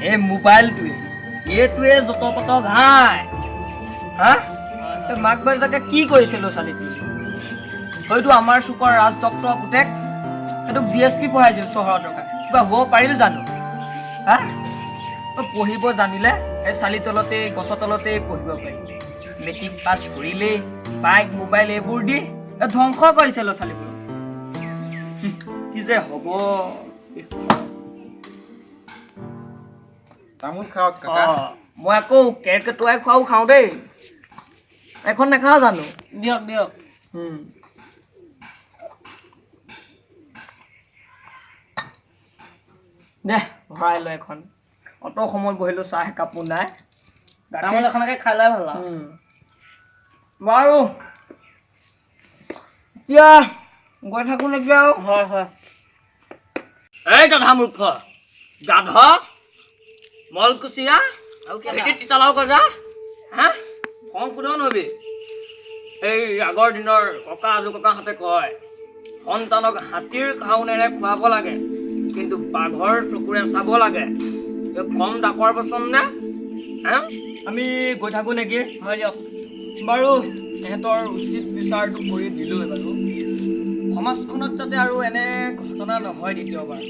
এই মোবাইলটোৱে এইটোৱে যত পত ঘাই হা মাক বাপেকে কি কৰিছে ল'ৰা ছোৱালীটো হয়তো আমাৰ চুকৰ ৰাজ ডক্টৰ পুতেক সেইটো DSP পঢ়াইছিল চহৰৰ টকা কিবা হ'ব পাৰিল জানো হা পঢ়িব জানিলে এই চালি তলতে গছৰ তলতে পঢ়িব পাৰি মেট্ৰিক পাছ কৰিলেই বাইক মোবাইল এইবোৰ দি ধ্বংস কৰিছে ল'ৰা ছোৱালীবোৰ কি যে হ'ব তামোল খাওক কাকা মই আকৌ কেৰকেটুৱাই খোৱাও খাওঁ দেই এখন নাখাওঁ জানো দিয়ক দিয়ক দে ভৰাই লৈ এখন অত সময় বহিলো চাহ একাপো নাই তামোল এখনকে খাই লোৱাই ভাল আৰু বাৰু এতিয়া গৈ থাকো নেকি আৰু হয় হয় এই গাধা মূৰ্খ গাধ মলকুচিয়া আৰু তিতালাও গজা হা খং কোনেও নহবি এই আগৰ দিনৰ ককা আজু ককাহঁতে কয় সন্তানক হাতীৰ ঘাউনেৰে খুৱাব লাগে কিন্তু বাঘৰ চকুৰে চাব লাগে কম ডাকৰ পচন্দ নে আমি গৈ থাকো নেকি হয় দিয়ক বাৰু সিহঁতৰ উচিত বিচাৰটো কৰি দিলোৱে বাৰু সমাজখনত যাতে আৰু এনে ঘটনা নহয় দ্বিতীয়বাৰ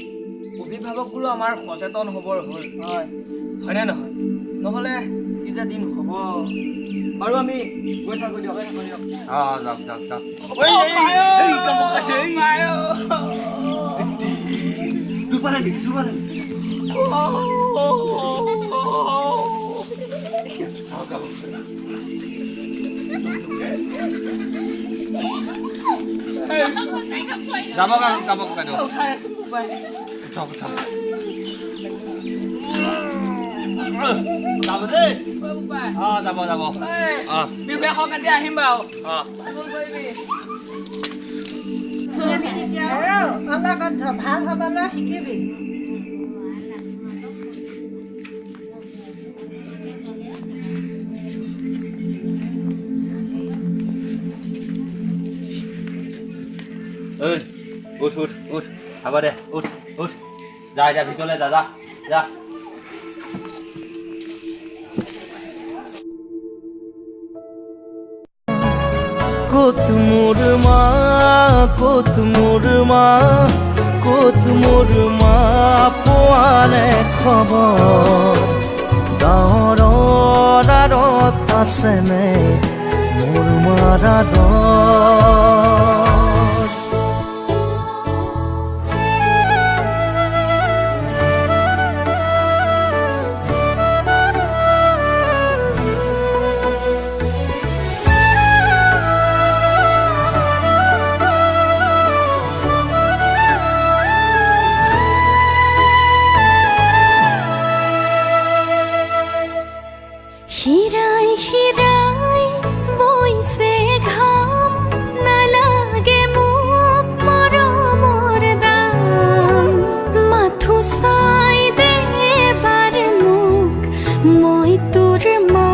অভিভাৱকবোৰো আমাৰ সচেতন হ'বৰ হ'ল হয়নে নহয় নহ'লে কি যে দিন হ'ব বাৰু আমি গৈ থাকো দিয়ক যাওক যাওক যাওক যাব যাব বাইদেউ উঠক উঠক যাব দেই যাব যাব বিহুৱে হওক এতিয়া আহিম বাৰু ভাল হবলৈ শিকিবি উঠ উঠ উঠ হ'ব দে উঠ উঠ যা এতিয়া ভিতৰলৈ যা যা যা কত মোৰ মা কত মোৰ মা কত মোৰ মা পোৱানে খবৰ গাঁৱৰ আঁৰত আছেনে মোৰ মাৰা দৰ শিৰাই শিৰাই বৈছে ঘাম নালাগে মোক মৰমৰ দাম মাথো চাই দে এবাৰ মোক মই তোৰ মা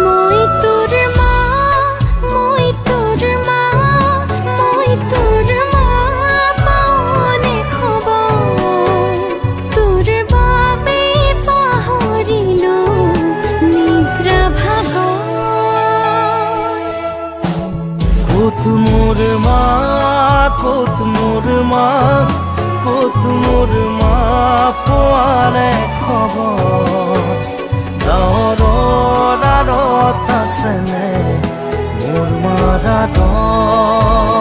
মই তোৰ মা মই তোৰ মা মই তোৰ মা পাওনে খবৰ তোৰ বাবে পাহৰিলো নিদ্ৰা ভাগৰ কত মোৰ মা কত মোৰ মা কত মোৰ মা পোৱানে খবৰ গাঁৱৰ আঁৰত আছেনে মোৰ মাৰা দৰ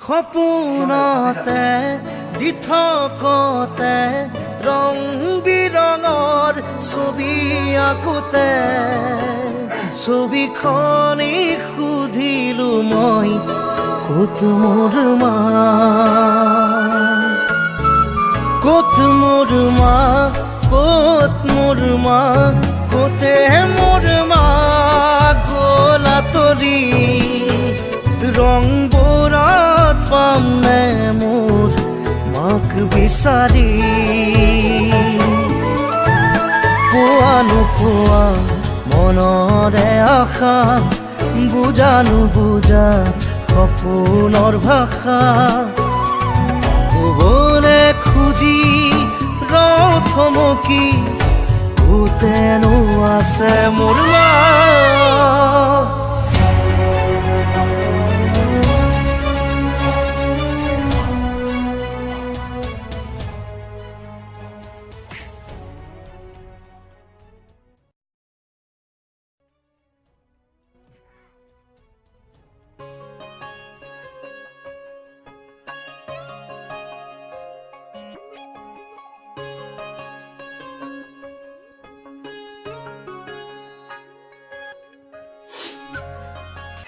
সপোনতে দি থকতে ৰং বিৰঙৰ ছবি আঁকোতে ছবিখনি সুধিলো মই কত মোৰ মা কত মোৰ মা কত মোৰ মা কোতে মোৰ মা বিচাৰি পোৱা নোপোৱা মনৰে আশা বুজা নুবুজা সপোনৰ ভাষা ক'বলে খুজি থমকি ভূতেনো আছে মোৰ মা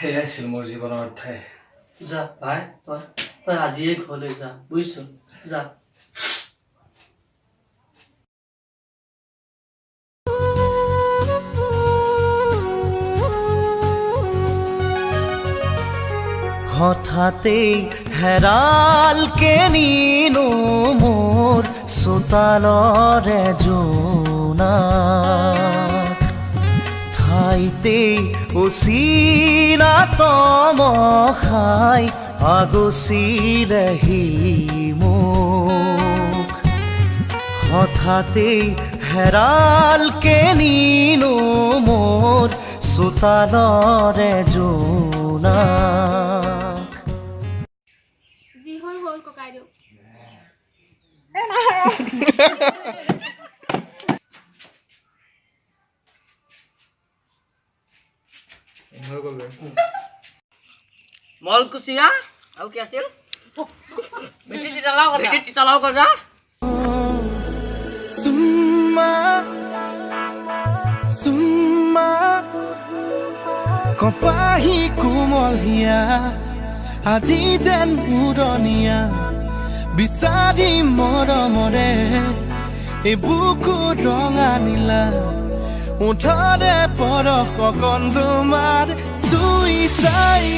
সেয়াই আছিল মোৰ জীৱনৰ অধ্যায় যা ভাই তই আজিয়ে ঘৰলৈ যা বুজিছ যা হঠাতেই হেৰালকে নিনো মোৰ চোতালৰে জোনা ঠাইতেই অচিনা তমসাই আগচিলেহি মোক হঠাতেই হেৰালকে নিনো মোৰ চোতালৰে জোনা যি হ'ল হ'ল ককাই দিয়ক মলকুচিয়া আৰু কি আছিল ভেটি তিতালাও গজা Summa, summa, কপাহী কোমলীয়া আজি যেন উৰণীয়া বিচাৰি মৰমৰে এই বুকু ৰঙা নীলা ওঠৰে পৰশ কণ তোমাৰ চুই চাই